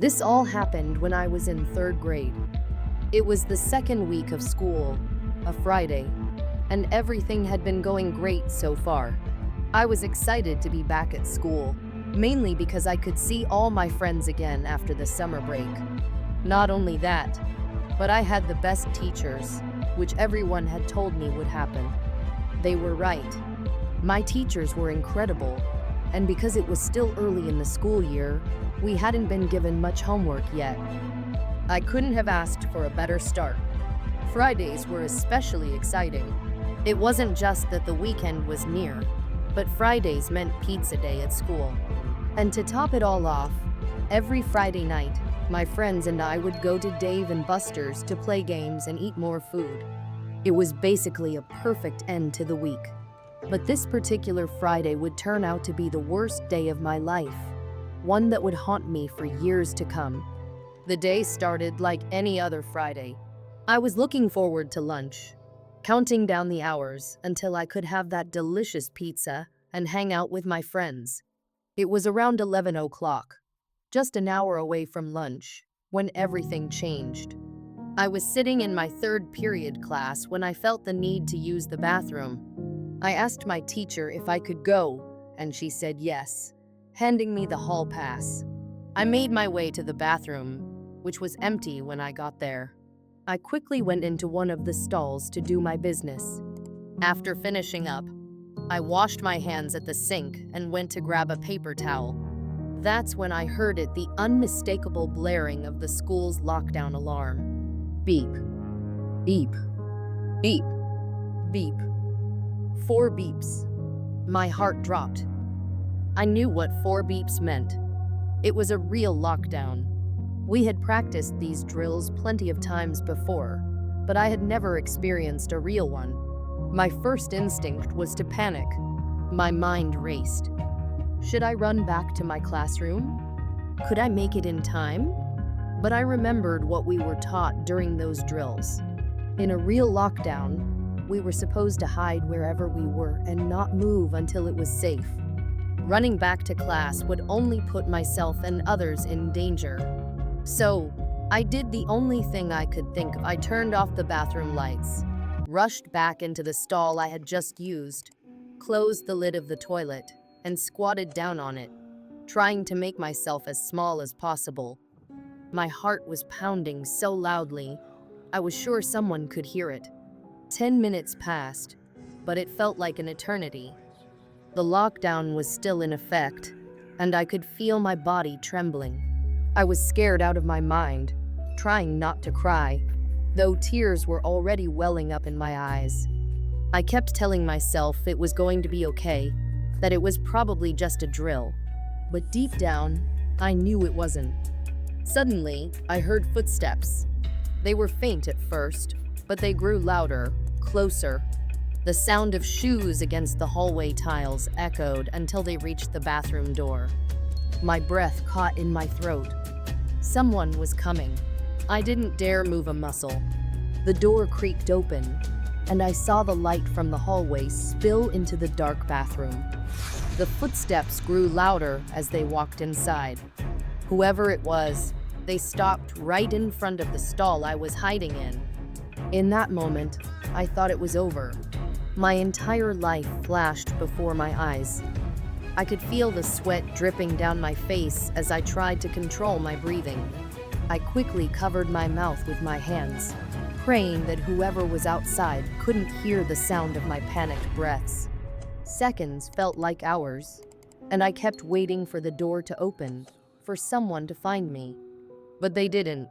This all happened when I was in third grade. It was the second week of school, a Friday, and everything had been going great so far. I was excited to be back at school, mainly because I could see all my friends again after the summer break. Not only that, but I had the best teachers, which everyone had told me would happen. They were right. My teachers were incredible, and because it was still early in the school year, we hadn't been given much homework yet. I couldn't have asked for a better start. Fridays were especially exciting. It wasn't just that the weekend was near, but Fridays meant pizza day at school. And to top it all off, every Friday night, my friends and I would go to Dave and Buster's to play games and eat more food. It was basically a perfect end to the week. But this particular Friday would turn out to be the worst day of my life, one that would haunt me for years to come. The day started like any other Friday. I was looking forward to lunch, counting down the hours until I could have that delicious pizza and hang out with my friends. It was around 11 o'clock, just an hour away from lunch, when everything changed. I was sitting in my third period class when I felt the need to use the bathroom. I asked my teacher if I could go, and she said yes, handing me the hall pass. I made my way to the bathroom, which was empty when I got there. I quickly went into one of the stalls to do my business. After finishing up, I washed my hands at the sink and went to grab a paper towel. That's when I heard the unmistakable blaring of the school's lockdown alarm. Beep, beep, beep, beep. 4 beeps. My heart dropped. I knew what 4 beeps meant. It was a real lockdown. We had practiced these drills plenty of times before, but I had never experienced a real one. My first instinct was to panic. My mind raced. Should I run back to my classroom? Could I make it in time? But I remembered what we were taught during those drills. In a real lockdown, we were supposed to hide wherever we were and not move until it was safe. Running back to class would only put myself and others in danger. So, I did the only thing I could think of. I turned off the bathroom lights, rushed back into the stall I had just used, closed the lid of the toilet, and squatted down on it, trying to make myself as small as possible. My heart was pounding so loudly, I was sure someone could hear it. 10 minutes passed, but it felt like an eternity. The lockdown was still in effect, and I could feel my body trembling. I was scared out of my mind, trying not to cry, though tears were already welling up in my eyes. I kept telling myself it was going to be okay, that it was probably just a drill. But deep down, I knew it wasn't. Suddenly, I heard footsteps. They were faint at first, but they grew louder, closer. The sound of shoes against the hallway tiles echoed until they reached the bathroom door. My breath caught in my throat. Someone was coming. I didn't dare move a muscle. The door creaked open, and I saw the light from the hallway spill into the dark bathroom. The footsteps grew louder as they walked inside. Whoever it was, they stopped right in front of the stall I was hiding in. In that moment, I thought it was over. My entire life flashed before my eyes. I could feel the sweat dripping down my face as I tried to control my breathing. I quickly covered my mouth with my hands, praying that whoever was outside couldn't hear the sound of my panicked breaths. Seconds felt like hours, and I kept waiting for the door to open, for someone to find me. But they didn't.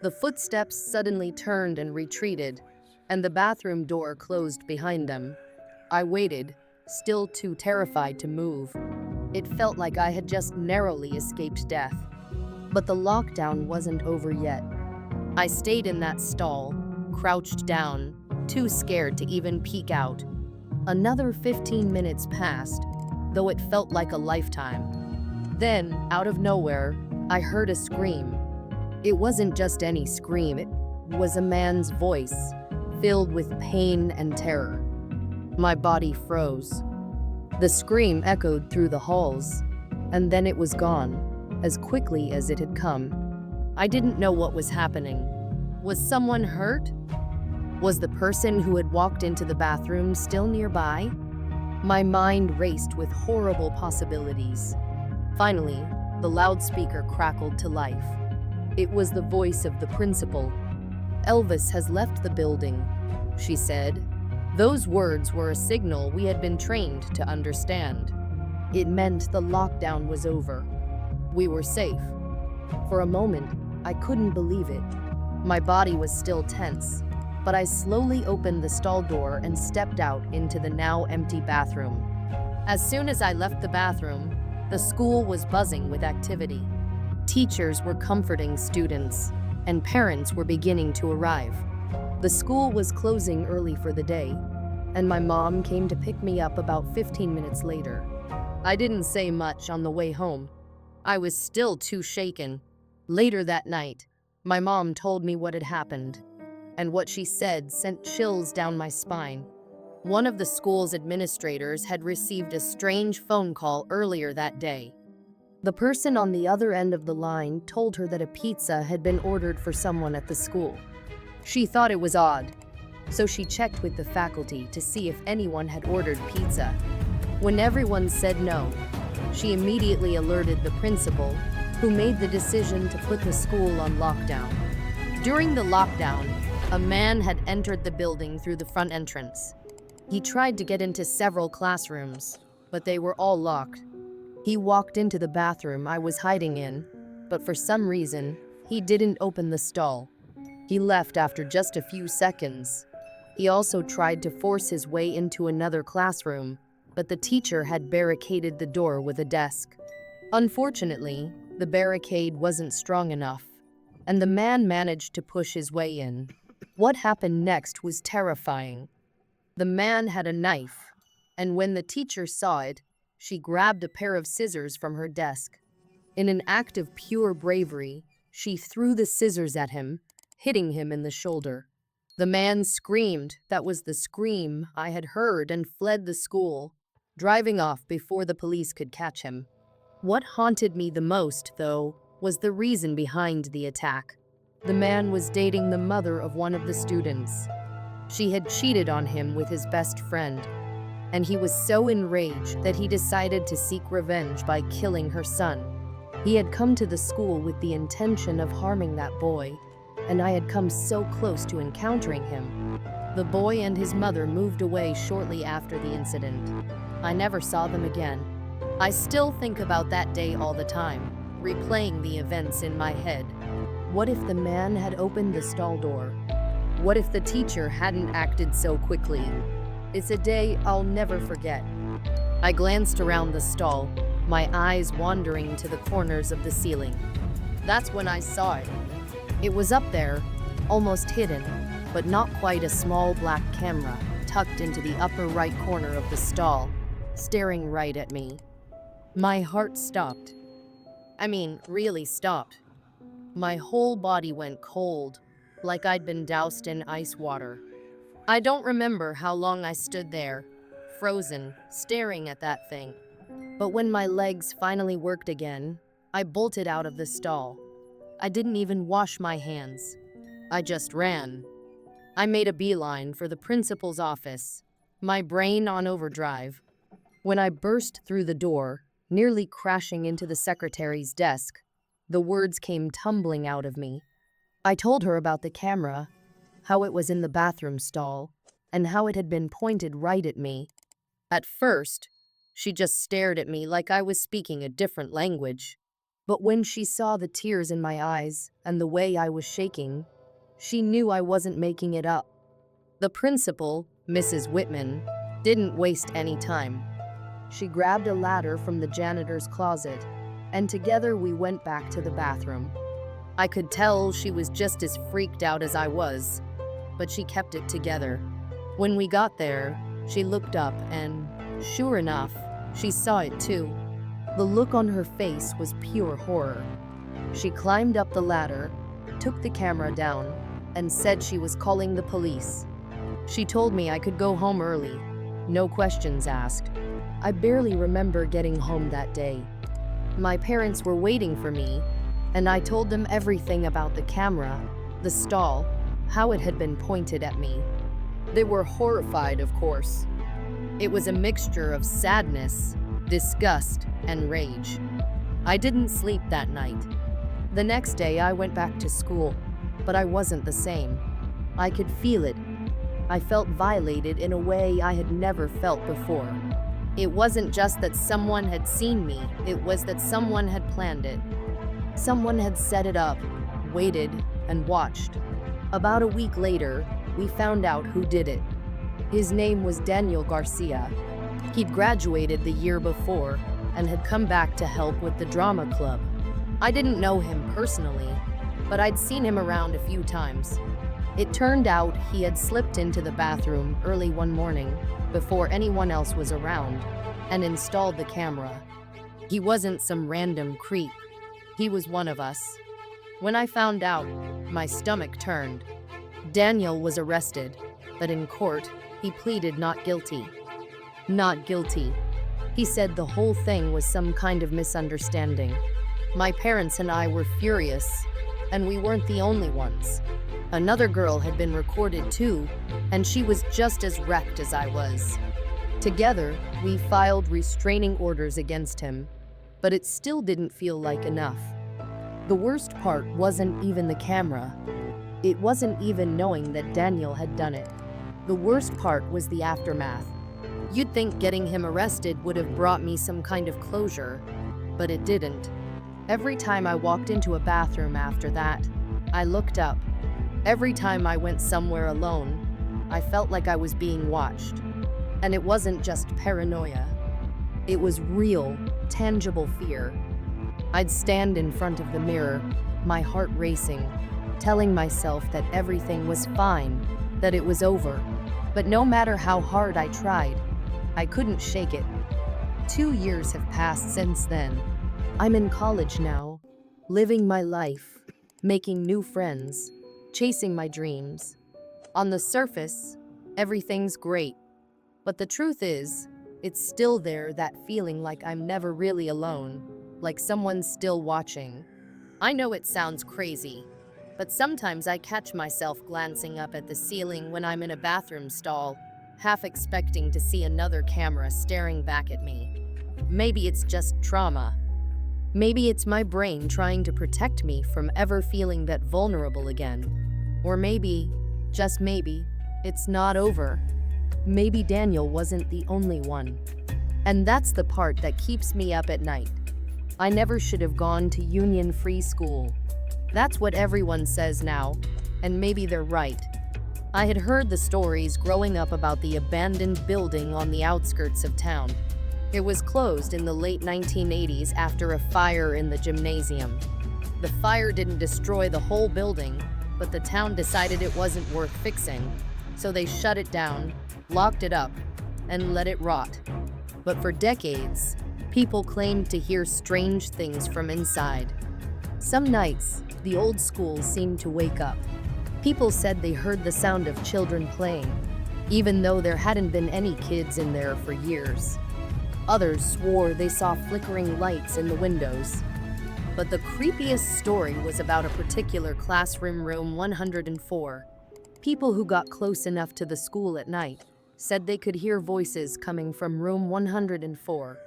The footsteps suddenly turned and retreated, and the bathroom door closed behind them. I waited, still too terrified to move. It felt like I had just narrowly escaped death. But the lockdown wasn't over yet. I stayed in that stall, crouched down, too scared to even peek out. Another 15 minutes passed, though it felt like a lifetime. Then, out of nowhere, I heard a scream. It wasn't just any scream, it was a man's voice, filled with pain and terror. My body froze. The scream echoed through the halls, and then it was gone. as quickly as it had come. I didn't know what was happening. Was someone hurt? Was the person who had walked into the bathroom still nearby? My mind raced with horrible possibilities. Finally, the loudspeaker crackled to life. It was the voice of the principal. "Elvis has left the building," she said. Those words were a signal we had been trained to understand. It meant the lockdown was over. We were safe. For a moment, I couldn't believe it. My body was still tense, but I slowly opened the stall door and stepped out into the now empty bathroom. As soon as I left the bathroom, the school was buzzing with activity. Teachers were comforting students, and parents were beginning to arrive. The school was closing early for the day, and my mom came to pick me up about 15 minutes later. I didn't say much on the way home. I was still too shaken. Later that night, my mom told me what had happened, and what she said sent chills down my spine. One of the school's administrators had received a strange phone call earlier that day. The person on the other end of the line told her that a pizza had been ordered for someone at the school. She thought it was odd, so she checked with the faculty to see if anyone had ordered pizza. When everyone said no, she immediately alerted the principal, who made the decision to put the school on lockdown. During the lockdown, a man had entered the building through the front entrance. He tried to get into several classrooms, but they were all locked. He walked into the bathroom I was hiding in, but for some reason, he didn't open the stall. He left after just a few seconds. He also tried to force his way into another classroom, but the teacher had barricaded the door with a desk. Unfortunately, the barricade wasn't strong enough, and the man managed to push his way in. What happened next was terrifying. The man had a knife, and when the teacher saw it, she grabbed a pair of scissors from her desk. In an act of pure bravery, she threw the scissors at him, hitting him in the shoulder. The man screamed. That was the scream I had heard, and fled the school, driving off before the police could catch him. What haunted me the most, though, was the reason behind the attack. The man was dating the mother of one of the students. She had cheated on him with his best friend, and he was so enraged that he decided to seek revenge by killing her son. He had come to the school with the intention of harming that boy, and I had come so close to encountering him. The boy and his mother moved away shortly after the incident. I never saw them again. I still think about that day all the time, replaying the events in my head. What if the man had opened the stall door? What if the teacher hadn't acted so quickly? It's a day I'll never forget. I glanced around the stall, my eyes wandering to the corners of the ceiling. That's when I saw it. It was up there, almost hidden, but not quite, a small black camera tucked into the upper right corner of the stall, staring right at me. My heart stopped. Really stopped. My whole body went cold, like I'd been doused in ice water. I don't remember how long I stood there, frozen, staring at that thing. But when my legs finally worked again, I bolted out of the stall. I didn't even wash my hands. I just ran. I made a beeline for the principal's office, my brain on overdrive. When I burst through the door, nearly crashing into the secretary's desk, the words came tumbling out of me. I told her about the camera, how it was in the bathroom stall, and how it had been pointed right at me. At first, she just stared at me like I was speaking a different language. But when she saw the tears in my eyes and the way I was shaking, she knew I wasn't making it up. The principal, Mrs. Whitman, didn't waste any time. She grabbed a ladder from the janitor's closet, and together we went back to the bathroom. I could tell she was just as freaked out as I was, but she kept it together. When we got there, she looked up and, sure enough, she saw it too. The look on her face was pure horror. She climbed up the ladder, took the camera down, and said she was calling the police. She told me I could go home early, no questions asked. I barely remember getting home that day. My parents were waiting for me, and I told them everything about the camera, the stall, how it had been pointed at me. They were horrified, of course. It was a mixture of sadness, disgust, and rage. I didn't sleep that night. The next day, I went back to school, but I wasn't the same. I could feel it. I felt violated in a way I had never felt before. It wasn't just that someone had seen me, it was that someone had planned it. Someone had set it up, waited, and watched. About a week later, we found out who did it. His name was Daniel Garcia. He'd graduated the year before and had come back to help with the drama club. I didn't know him personally, but I'd seen him around a few times. It turned out he had slipped into the bathroom early one morning before anyone else was around and installed the camera. He wasn't some random creep. He was one of us. When I found out, my stomach turned. Daniel was arrested, but in court, he pleaded not guilty. Not guilty. He said the whole thing was some kind of misunderstanding. My parents and I were furious, and we weren't the only ones. Another girl had been recorded too, and she was just as wrecked as I was. Together, we filed restraining orders against him, but it still didn't feel like enough. The worst part wasn't even the camera. It wasn't even knowing that Daniel had done it. The worst part was the aftermath. You'd think getting him arrested would have brought me some kind of closure, but it didn't. Every time I walked into a bathroom after that, I looked up. Every time I went somewhere alone, I felt like I was being watched. And it wasn't just paranoia. It was real, tangible fear. I'd stand in front of the mirror, my heart racing, telling myself that everything was fine, that it was over. But no matter how hard I tried, I couldn't shake it. 2 years have passed since then. I'm in college now, living my life, making new friends, chasing my dreams. On the surface, everything's great. But the truth is, it's still there, that feeling like I'm never really alone, like someone's still watching. I know it sounds crazy, but sometimes I catch myself glancing up at the ceiling when I'm in a bathroom stall, half expecting to see another camera staring back at me. Maybe it's just trauma. Maybe it's my brain trying to protect me from ever feeling that vulnerable again. Or maybe, just maybe, it's not over. Maybe Daniel wasn't the only one. And that's the part that keeps me up at night. I never should have gone to union-free school. That's what everyone says now, and maybe they're right. I had heard the stories growing up about the abandoned building on the outskirts of town. It was closed in the late 1980s after a fire in the gymnasium. The fire didn't destroy the whole building, but the town decided it wasn't worth fixing, so they shut it down, locked it up, and let it rot. But for decades, people claimed to hear strange things from inside. Some nights, the old school seemed to wake up. People said they heard the sound of children playing, even though there hadn't been any kids in there for years. Others swore they saw flickering lights in the windows. But the creepiest story was about a particular classroom, room 104. People who got close enough to the school at night said they could hear voices coming from room 104.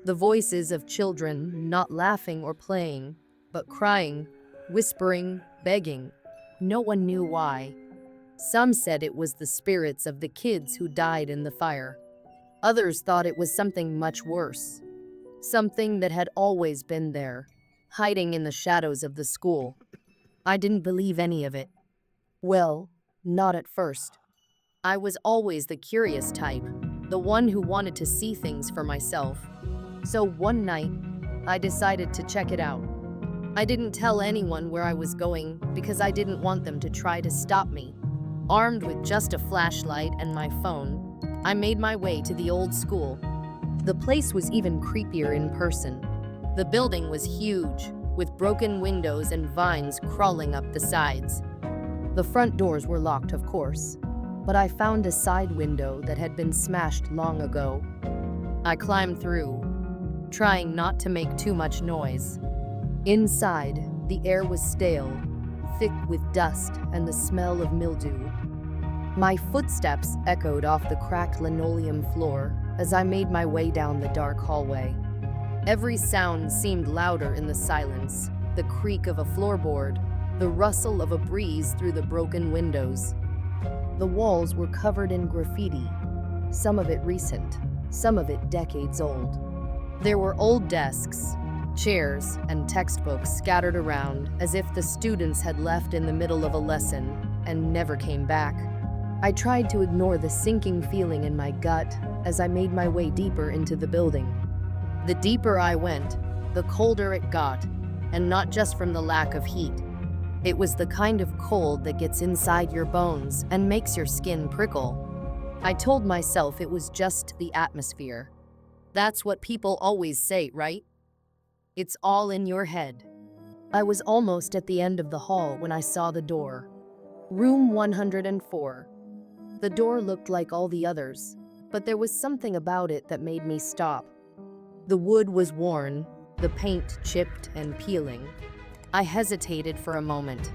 The voices of children, not laughing or playing, but crying, whispering, begging. No one knew why. Some said it was the spirits of the kids who died in the fire. Others thought it was something much worse. Something that had always been there, hiding in the shadows of the school. I didn't believe any of it. Well, not at first. I was always the curious type, the one who wanted to see things for myself. So one night, I decided to check it out. I didn't tell anyone where I was going because I didn't want them to try to stop me. Armed with just a flashlight and my phone, I made my way to the old school. The place was even creepier in person. The building was huge, with broken windows and vines crawling up the sides. The front doors were locked, of course, but I found a side window that had been smashed long ago. I climbed through, trying not to make too much noise. Inside, the air was stale, thick with dust and the smell of mildew. My footsteps echoed off the cracked linoleum floor as I made my way down the dark hallway. Every sound seemed louder in the silence, the creak of a floorboard, the rustle of a breeze through the broken windows. The walls were covered in graffiti, some of it recent, some of it decades old. There were old desks, chairs, and textbooks scattered around as if the students had left in the middle of a lesson and never came back. I tried to ignore the sinking feeling in my gut as I made my way deeper into the building. The deeper I went, the colder it got, and not just from the lack of heat. It was the kind of cold that gets inside your bones and makes your skin prickle. I told myself it was just the atmosphere. That's what people always say, right? It's all in your head. I was almost at the end of the hall when I saw the door. Room 104. The door looked like all the others, but there was something about it that made me stop. The wood was worn, the paint chipped and peeling. I hesitated for a moment,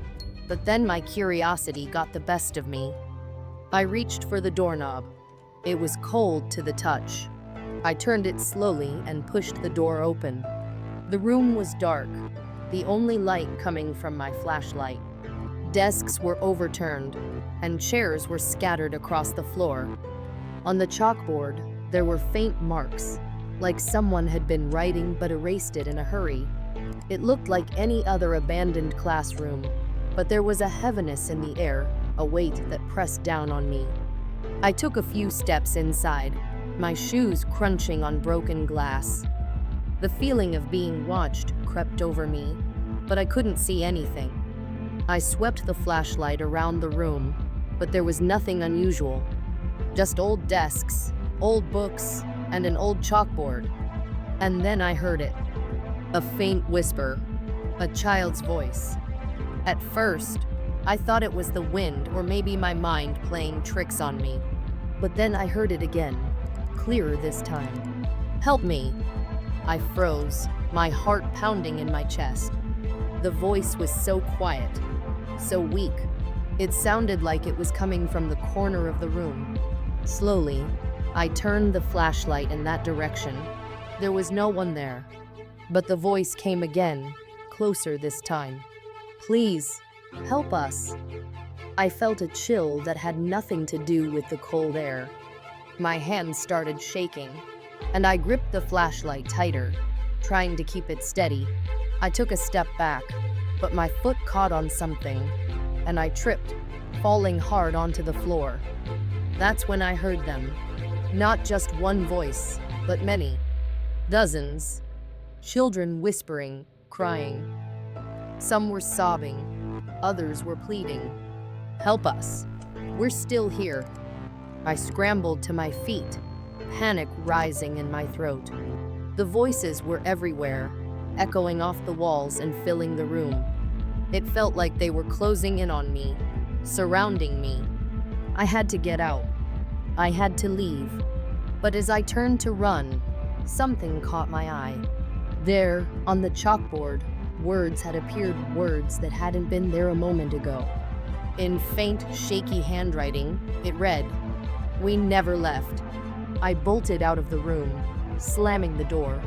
but then my curiosity got the best of me. I reached for the doorknob. It was cold to the touch. I turned it slowly and pushed the door open. The room was dark, the only light coming from my flashlight. Desks were overturned, and chairs were scattered across the floor. On the chalkboard, there were faint marks, like someone had been writing but erased it in a hurry. It looked like any other abandoned classroom, but there was a heaviness in the air, a weight that pressed down on me. I took a few steps inside, my shoes crunching on broken glass. The feeling of being watched crept over me, but I couldn't see anything. I swept the flashlight around the room, but there was nothing unusual. Just old desks, old books, and an old chalkboard. And then I heard it. A faint whisper, a child's voice. At first, I thought it was the wind or maybe my mind playing tricks on me. But then I heard it again, clearer this time. "Help me." I froze, my heart pounding in my chest. The voice was so quiet, so weak. It sounded like it was coming from the corner of the room. Slowly, I turned the flashlight in that direction. There was no one there. But the voice came again, closer this time. "Please, help us." I felt a chill that had nothing to do with the cold air. My hands started shaking, and I gripped the flashlight tighter, trying to keep it steady. I took a step back, but my foot caught on something, and I tripped, falling hard onto the floor. That's when I heard them. Not just one voice, but many. Dozens. Children whispering, crying. Some were sobbing, others were pleading. "Help us. We're still here." I scrambled to my feet, panic rising in my throat. The voices were everywhere, echoing off the walls and filling the room. It felt like they were closing in on me, surrounding me. I had to get out. I had to leave. But as I turned to run, something caught my eye. There, on the chalkboard, words had appeared, words that hadn't been there a moment ago. In faint, shaky handwriting, it read, "We never left." I bolted out of the room, slamming the door.